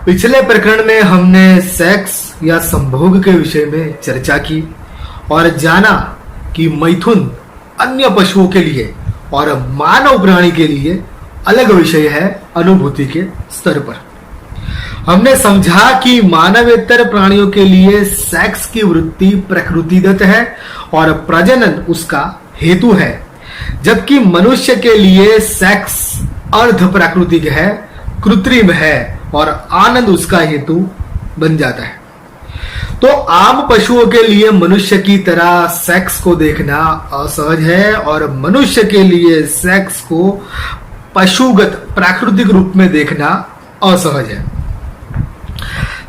पिछले प्रकरण में हमने सेक्स या संभोग के विषय में चर्चा की और जाना कि मैथुन अन्य पशुओं के लिए और मानव प्राणी के लिए अलग विषय है अनुभूति के स्तर पर। हमने समझा कि मानवेतर प्राणियों के लिए सेक्स की वृत्ति प्रकृतिगत है और प्रजनन उसका हेतु है, जबकि मनुष्य के लिए सेक्स अर्ध प्राकृतिक है, कृत्रिम है और आनंद उसका हेतु बन जाता है। तो आम पशुओं के लिए मनुष्य की तरह सेक्स को देखना असहज है और मनुष्य के लिए सेक्स को पशुगत प्राकृतिक रूप में देखना असहज है।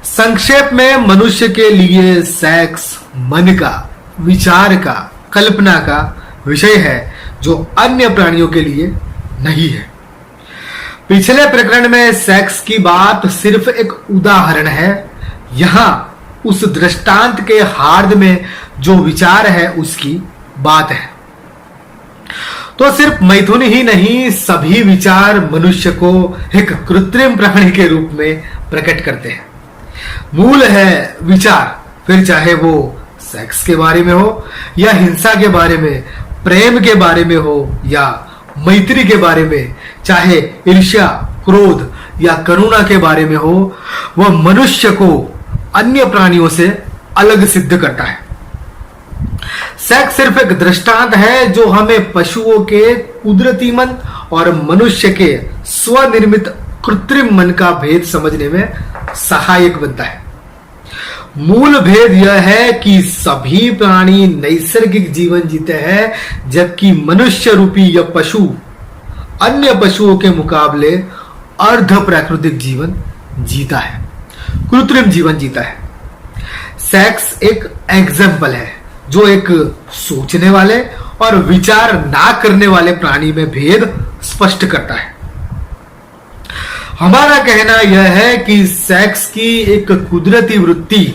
संक्षेप में मनुष्य के लिए सेक्स मन का, विचार का, कल्पना का विषय है जो अन्य प्राणियों के लिए नहीं है। पिछले प्रकरण में सेक्स की बात सिर्फ एक उदाहरण है। यहां उस दृष्टांत के हार्द में जो विचार है उसकी बात है। तो सिर्फ मैथुन ही नहीं, सभी विचार मनुष्य को एक कृत्रिम प्राणी के रूप में प्रकट करते हैं। मूल है विचार, फिर चाहे वो सेक्स के बारे में हो या हिंसा के बारे में, प्रेम के बारे में हो या मैत्री के बारे में, चाहे ईर्ष्या, क्रोध या करुणा के बारे में हो, वह मनुष्य को अन्य प्राणियों से अलग सिद्ध करता है। सेक्स सिर्फ एक दृष्टांत है जो हमें पशुओं के कुदरती मन और मनुष्य के स्वनिर्मित कृत्रिम मन का भेद समझने में सहायक बनता है। मूल भेद यह है कि सभी प्राणी नैसर्गिक जीवन जीते हैं, जबकि मनुष्य रूपी यह पशु अन्य पशुओं के मुकाबले अर्ध प्राकृतिक जीवन जीता है, कृत्रिम जीवन जीता है। सेक्स एक एग्जाम्पल है जो एक सोचने वाले और विचार ना करने वाले प्राणी में भेद स्पष्ट करता है। हमारा कहना यह है कि सेक्स की एक कुदरती वृत्ति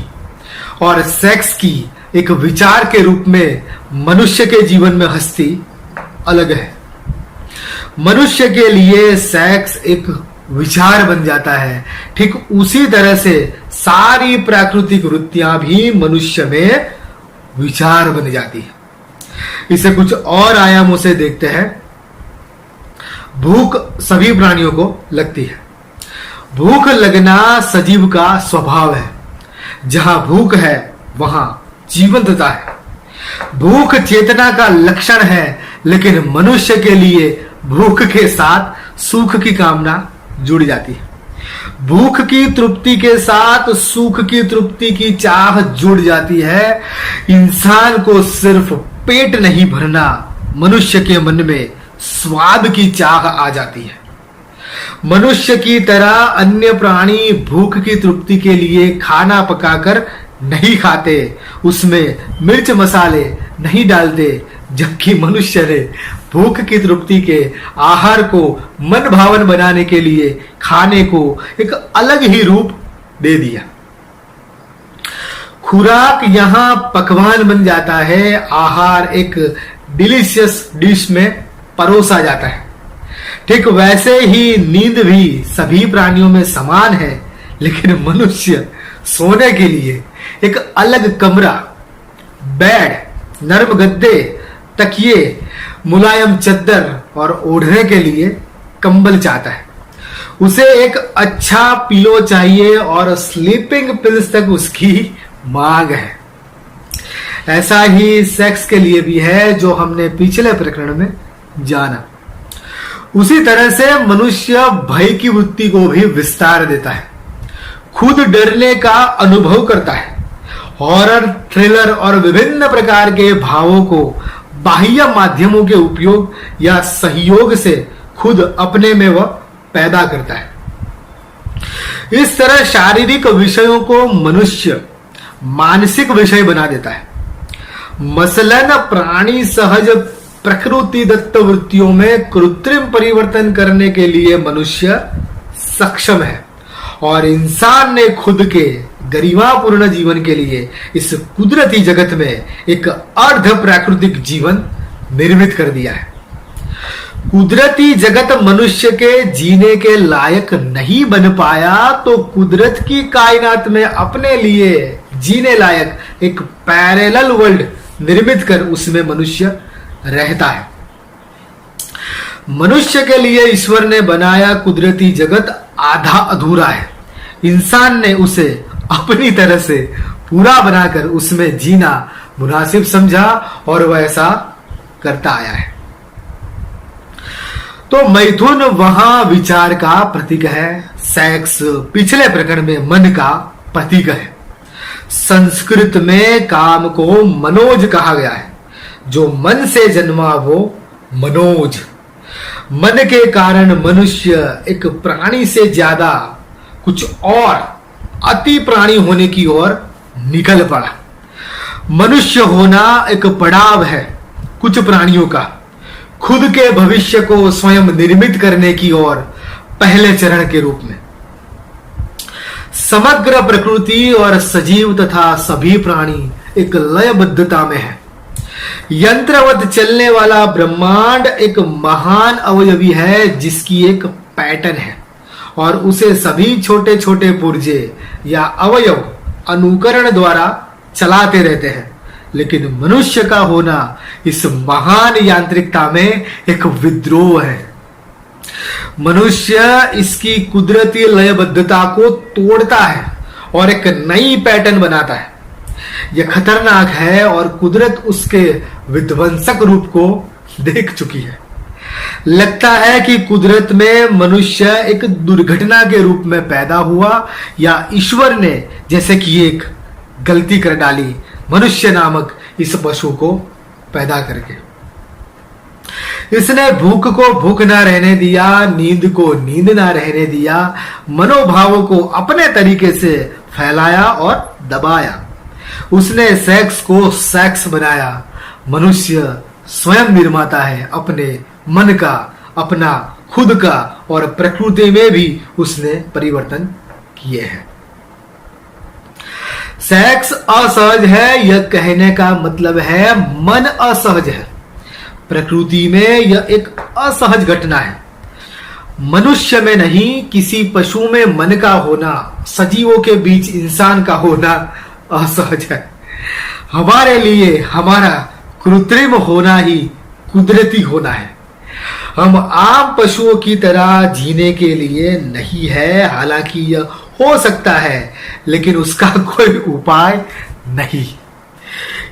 और सेक्स की एक विचार के रूप में मनुष्य के जीवन में हस्ती अलग है। मनुष्य के लिए सेक्स एक विचार बन जाता है। ठीक उसी तरह से सारी प्राकृतिक वृत्तियां भी मनुष्य में विचार बन जाती है। इसे कुछ और आयामों से देखते हैं। भूख सभी प्राणियों को लगती है। भूख लगना सजीव का स्वभाव है। जहां भूख है वहां जीवंतता है। भूख चेतना का लक्षण है, लेकिन मनुष्य के लिए भूख के साथ सुख की कामना जुड़ जाती है। भूख की तृप्ति के साथ सुख की तृप्ति की चाह जुड़ जाती है। इंसान को सिर्फ पेट नहीं भरना, मनुष्य के मन में स्वाद की चाह आ जाती है। मनुष्य की तरह अन्य प्राणी भूख की तृप्ति के लिए खाना पकाकर नहीं खाते, उसमें मिर्च मसाले नहीं डालते, जबकि मनुष्य ने भूख की तृप्ति के आहार को मन भावन बनाने के लिए खाने को एक अलग ही रूप दे दिया। खुराक यहां पकवान बन जाता है, आहार एक डिलीशियस डिश में परोसा जाता है। ठीक वैसे ही नींद भी सभी प्राणियों में समान है, लेकिन मनुष्य सोने के लिए एक अलग कमरा, बेड, नरम गद्दे, तकिए, मुलायम चद्दर और ओढ़ने के लिए कंबल चाहता है। उसे एक अच्छा पिलो चाहिए और स्लीपिंग पिल्स तक उसकी मांग है। ऐसा ही सेक्स के लिए भी है जो हमने पिछले प्रकरण में जाना। उसी तरह से मनुष्य भय की वृत्ति को भी विस्तार देता है, खुद डरने का अनुभव करता है। हॉरर, थ्रिलर और विभिन्न प्रकार के भावों को बाह्य माध्यमों के उपयोग या सहयोग से खुद अपने में वह पैदा करता है। इस तरह शारीरिक विषयों को मनुष्य मानसिक विषय बना देता है। मसलन प्राणी सहज प्रकृति दत्त वृत्तियों में कृत्रिम परिवर्तन करने के लिए मनुष्य सक्षम है और इंसान ने खुद के गरिमापूर्ण जीवन के लिए इस कुदरती जगत में एक अर्ध प्राकृतिक जीवन निर्मित कर दिया है। कुदरती जगत मनुष्य के जीने के लायक नहीं बन पाया तो कुदरत की कायनात में अपने लिए जीने लायक एक पैरेलल वर्ल्ड निर्मित कर उसमें मनुष्य रहता है। मनुष्य के लिए ईश्वर ने बनाया कुदरती जगत आधा अधूरा है। इंसान ने उसे अपनी तरह से पूरा बनाकर उसमें जीना मुनासिब समझा और वह ऐसा करता आया है। तो मैथुन वहां विचार का प्रतीक है, सेक्स पिछले प्रकरण में मन का प्रतीक है। संस्कृत में काम को मनोज कहा गया है। जो मन से जन्मा वो मनोज। मन के कारण मनुष्य एक प्राणी से ज्यादा कुछ और अति प्राणी होने की ओर निकल पड़ा। मनुष्य होना एक पड़ाव है कुछ प्राणियों का खुद के भविष्य को स्वयं निर्मित करने की ओर पहले चरण के रूप में। समग्र प्रकृति और सजीव तथा सभी प्राणी एक लयबद्धता में है। यंत्रवत चलने वाला ब्रह्मांड एक महान अवयवी है जिसकी एक पैटर्न है और उसे सभी छोटे छोटे पुर्जे या अवयव अनुकरण द्वारा चलाते रहते हैं। लेकिन मनुष्य का होना इस महान यांत्रिकता में एक विद्रोह है। मनुष्य इसकी कुदरती लयबद्धता को तोड़ता है और एक नई पैटर्न बनाता है। यह खतरनाक है और कुदरत उसके विध्वंसक रूप को देख चुकी है। लगता है कि कुदरत में मनुष्य एक दुर्घटना के रूप में पैदा हुआ या ईश्वर ने जैसे कि एक गलती कर डाली मनुष्य नामक इस पशु को पैदा करके। इसने भूख को भूख ना रहने दिया, नींद को नींद ना रहने दिया, मनोभावों को अपने तरीके से फैलाया और दबाया। उसने सेक्स को सेक्स बनाया। मनुष्य स्वयं निर्माता है अपने मन का, अपना खुद का, और प्रकृति में भी उसने परिवर्तन किए हैं। सेक्स असहज है यह कहने का मतलब है मन असहज है। प्रकृति में यह एक असहज घटना है। मनुष्य में नहीं, किसी पशु में मन का होना, सजीवों के बीच इंसान का होना असहज है। हमारे लिए हमारा कृत्रिम होना ही कुदरती होना है। हम आम पशुओं की तरह जीने के लिए नहीं है। हालांकि यह हो सकता है लेकिन उसका कोई उपाय नहीं।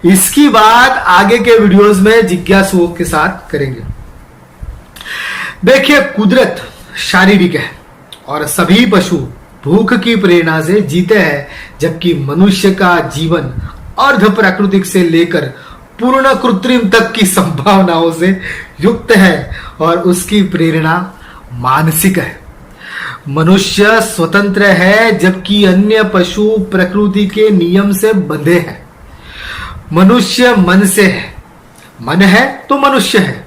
इसकी बात आगे के वीडियोस में जिज्ञासुओं के साथ करेंगे। देखिए, कुदरत शारीरिक है और सभी पशु भूख की प्रेरणा से जीते हैं, जबकि मनुष्य का जीवन अर्ध प्राकृतिक से लेकर पूर्ण कृत्रिम तक की संभावनाओं से युक्त है और उसकी प्रेरणा मानसिक है। मनुष्य स्वतंत्र है जबकि अन्य पशु प्रकृति के नियम से बंधे हैं। मनुष्य मन से है, मन है तो मनुष्य है।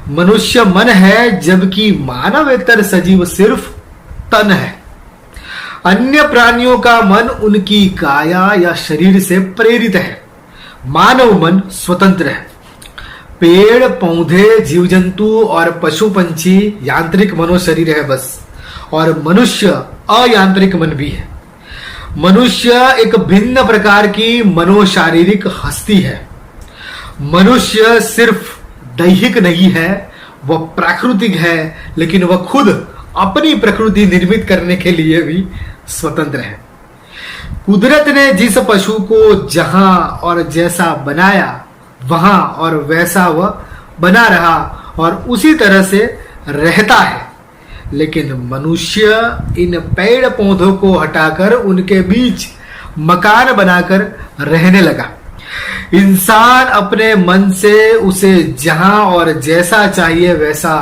मनुष्य मन है जबकि मानवेतर सजीव सिर्फ तन है। अन्य प्राणियों का मन उनकी काया या शरीर से प्रेरित है। मानव मन स्वतंत्र है। पेड़ पौधे, जीव जंतु और पशु पंछी यांत्रिक मनोशरीर है बस, और मनुष्य अयांत्रिक मन भी है। मनुष्य एक भिन्न प्रकार की मनोशारीरिक हस्ती है। मनुष्य सिर्फ दैहिक नहीं है, वह प्राकृतिक है, लेकिन वह खुद अपनी प्रकृति निर्मित करने के लिए भी स्वतंत्र है। कुदरत ने जिस पशु को जहां और जैसा बनाया वहां और वैसा वह बना रहा और उसी तरह से रहता है। लेकिन मनुष्य इन पेड़ पौधों को हटाकर उनके बीच मकान बनाकर रहने लगा। इंसान अपने मन से उसे जहां और जैसा चाहिए वैसा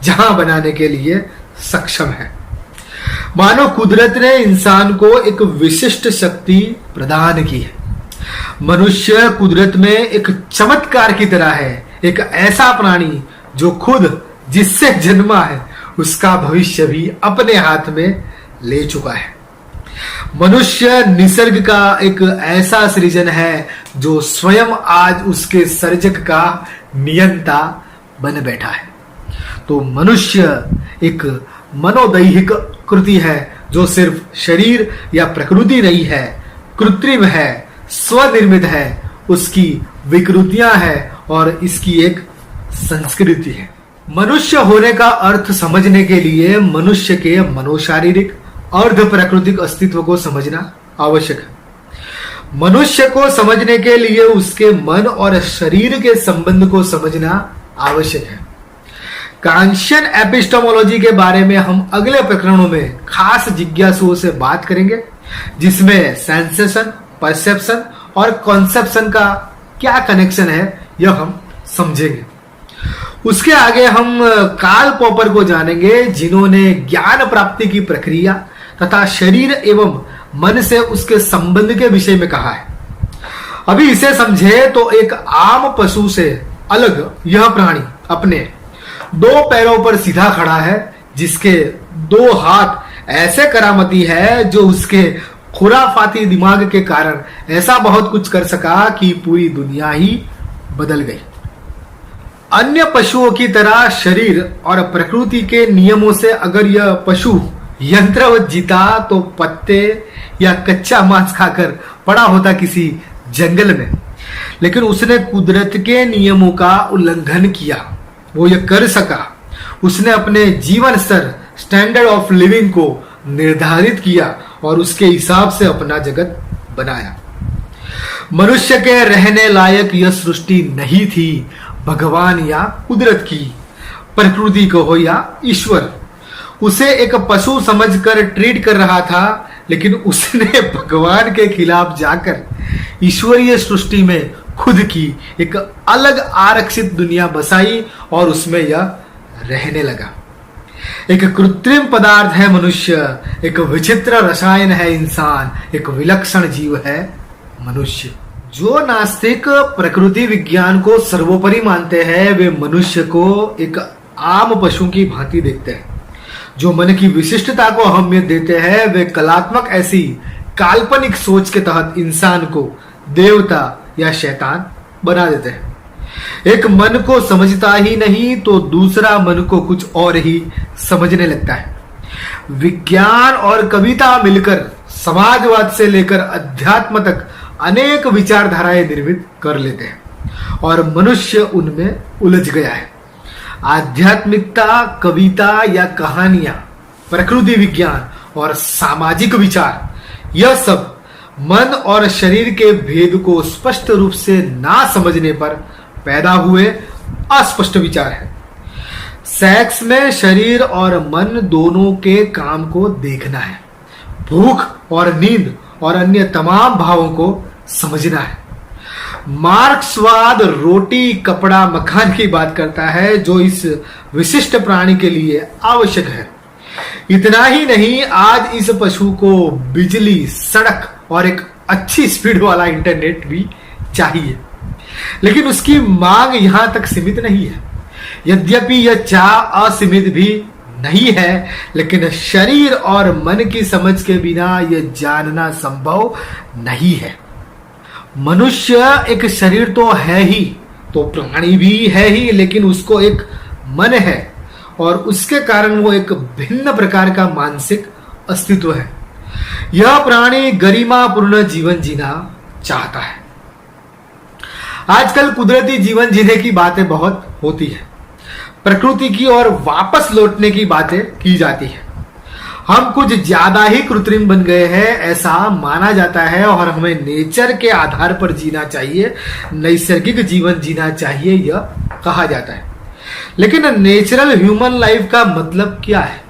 जहां बनाने के लिए सक्षम है। मानो कुदरत ने इंसान को एक विशिष्ट शक्ति प्रदान की है। मनुष्य कुदरत में एक चमत्कार की तरह है, एक ऐसा प्राणी जो खुद जिससे जन्मा है उसका भविष्य भी अपने हाथ में ले चुका है। मनुष्य निसर्ग का एक ऐसा सृजन है जो स्वयं आज उसके सर्जक का नियंता बन बैठा है। तो मनुष्य एक मनोदैहिक कृति है जो सिर्फ शरीर या प्रकृति नहीं है, कृत्रिम है, स्वनिर्मित है, उसकी विकृतियां हैं और इसकी एक संस्कृति है। मनुष्य होने का अर्थ समझने के लिए मनुष्य के मनोशारीरिक अर्ध प्राकृतिक अस्तित्व को समझना आवश्यक है। मनुष्य को समझने के लिए उसके मन और शरीर के संबंध को समझना आवश्यक है। कांशियन एपिस्टेमोलॉजी के बारे में हम अगले प्रकरणों में खास जिज्ञासुओं से बात करेंगे, जिसमें सेंसेशन, परसेप्शन और कॉन्सेप्शन का क्या कनेक्शन है यह हम समझेंगे। उसके आगे हम कार्ल पॉपर को जानेंगे, जिन्होंने ज्ञान प्राप्ति की प्रक्रिया तथा शरीर एवं मन से उसके संबंध के विषय में कहा है। अभी इसे समझे तो एक आम पशु से अलग यह प्राणी अपने 2 पैरों पर सीधा खड़ा है, जिसके 2 हाथ ऐसे करामती है जो उसके खुराफाती दिमाग के कारण ऐसा बहुत कुछ कर सका कि पूरी दुनिया ही बदल गई। अन्य पशुओं की तरह शरीर और प्रकृति के नियमों से अगर यह पशु यंत्रवत जीता तो पत्ते या कच्चा मांस खाकर पड़ा होता किसी जंगल में, लेकिन उसने कुदरत के नियमों का उल्लंघन किया। वो ये कर सका, उसने अपने जीवन स्तर, स्टैंडर्ड ऑफ लिविंग को निर्धारित किया और उसके हिसाब से अपना जगत बनाया। मनुष्य के रहने लायक यह सृष्टि नहीं थी, भगवान या कुदरत की, प्रकृति को हो या ईश्वर उसे एक पशु समझकर ट्रीट कर रहा था, लेकिन उसने भगवान के खिलाफ जाकर ईश्वरीय सृष्टि में खुद की एक अलग आरक्षित दुनिया बसाई और उसमें यह रहने लगा। एक कृत्रिम पदार्थ है मनुष्य, एक विचित्र रसायन है इंसान, एक विलक्षण जीव है मनुष्य। जो नास्तिक प्रकृति विज्ञान को सर्वोपरि मानते हैं, वे मनुष्य को एक आम पशु की भांति देखते हैं। जो मन की विशिष्टता को अहमियत देते हैं, वे कलात्मक ऐसी काल्पनिक सोच के तहत इंसान को देवता या शैतान बना देते हैं। एक मन को समझता ही नहीं तो दूसरा मन को कुछ और ही समझने लगता है। विज्ञान और कविता मिलकर समाजवाद से लेकर अध्यात्म तक अनेक विचारधाराएं निर्मित कर लेते हैं और मनुष्य उनमें उलझ गया है। आध्यात्मिकता, कविता या कहानियां, प्रकृति विज्ञान और सामाजिक विचार, यह सब मन और शरीर के भेद को स्पष्ट रूप से ना समझने पर पैदा हुए अस्पष्ट विचार है। सेक्स में शरीर और मन दोनों के काम को देखना है, भूख और नींद और अन्य तमाम भावों को समझना है। मार्क्सवाद रोटी, कपड़ा, मकान की बात करता है जो इस विशिष्ट प्राणी के लिए आवश्यक है। इतना ही नहीं, आज इस पशु को बिजली, सड़क और एक अच्छी स्पीड वाला इंटरनेट भी चाहिए, लेकिन उसकी मांग यहां तक सीमित नहीं है। यद्यपि यह चाह असीमित भी नहीं है, लेकिन शरीर और मन की समझ के बिना यह जानना संभव नहीं है। मनुष्य एक शरीर तो है ही, तो प्राणी भी है ही, लेकिन उसको एक मन है और उसके कारण वो एक भिन्न प्रकार का मानसिक अस्तित्व है। यह प्राणी गरिमापूर्ण जीवन जीना चाहता है। आजकल कुदरती जीवन जीने की बातें बहुत होती है, प्रकृति की ओर वापस लौटने की बातें की जाती है। हम कुछ ज्यादा ही कृत्रिम बन गए हैं ऐसा माना जाता है और हमें नेचर के आधार पर जीना चाहिए, नैसर्गिक जीवन जीना चाहिए, यह कहा जाता है। लेकिन नेचुरल ह्यूमन लाइफ का मतलब क्या है?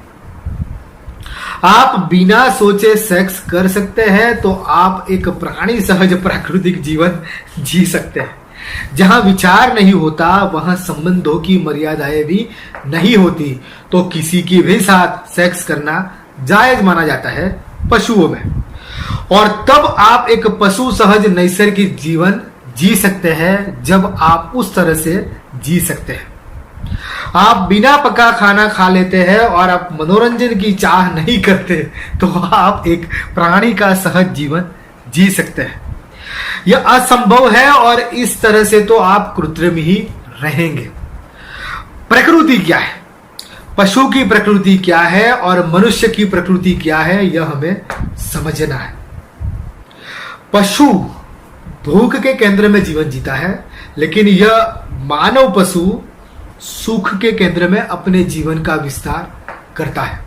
आप बिना सोचे सेक्स कर सकते हैं तो आप एक प्राणी सहज प्राकृतिक जीवन जी सकते हैं। जहां विचार नहीं होता वहां संबंधों की मर्यादाएं भी नहीं होती, तो किसी की भी साथ सेक्स करना जायज माना जाता है पशुओं में। और तब आप एक पशु सहज नैसर्गिक जीवन जी सकते हैं जब आप उस तरह से जी सकते हैं। आप बिना पका खाना खा लेते हैं और आप मनोरंजन की चाह नहीं करते तो आप एक प्राणी का सहज जीवन जी सकते हैं। यह असंभव है और इस तरह से तो आप कृत्रिम ही रहेंगे। प्रकृति क्या है, पशु की प्रकृति क्या है और मनुष्य की प्रकृति क्या है, यह हमें समझना है। पशु भूख के केंद्र में जीवन जीता है, लेकिन यह मानव पशु सुख के केंद्र में अपने जीवन का विस्तार करता है।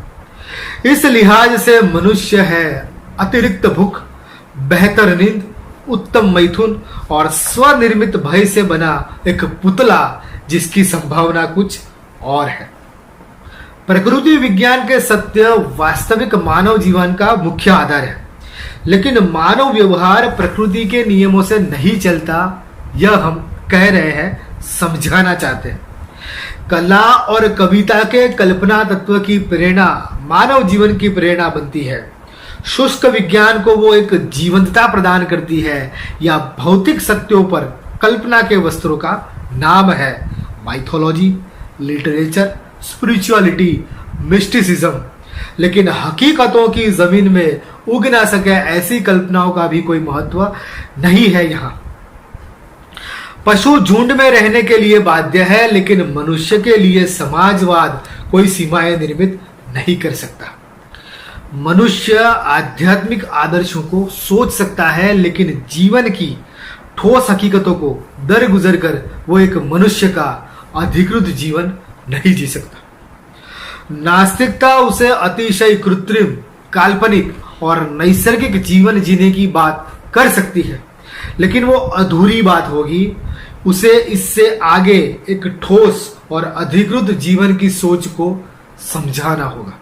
इस लिहाज से मनुष्य है अतिरिक्त भूख, बेहतर नींद, उत्तम मैथुन और स्वनिर्मित भय से बना एक पुतला जिसकी संभावना कुछ और है। प्रकृति विज्ञान के सत्य वास्तविक मानव जीवन का मुख्य आधार है, लेकिन मानव व्यवहार प्रकृति के नियमों से नहीं चलता, यह हम कह रहे हैं, समझाना चाहते हैं। कला और कविता के कल्पना तत्व की प्रेरणा मानव जीवन की प्रेरणा बनती है। शुष्क विज्ञान को वो एक जीवंतता प्रदान करती है, या भौतिक सत्यों पर कल्पना के वस्त्रों का नाम है माइथोलॉजी, लिटरेचर, स्पिरिचुअलिटी, मिस्टिसिज्म। लेकिन हकीकतों की जमीन में उग ना सके ऐसी कल्पनाओं का भी कोई महत्व नहीं है। यहाँ पशु झुंड में रहने के लिए बाध्य है, लेकिन मनुष्य के लिए समाजवाद कोई सीमाएं निर्मित नहीं कर सकता। मनुष्य आध्यात्मिक आदर्शों को सोच सकता है, लेकिन जीवन की ठोस हकीकतों को दरगुजर कर वो एक मनुष्य का अधिकृत जीवन नहीं जी सकता। नास्तिकता उसे अतिशय कृत्रिम, काल्पनिक और नैसर्गिक जीवन जीने की बात कर सकती है, लेकिन वो अधूरी बात होगी। उसे इससे आगे एक ठोस और अधिकृत जीवन की सोच को समझाना होगा।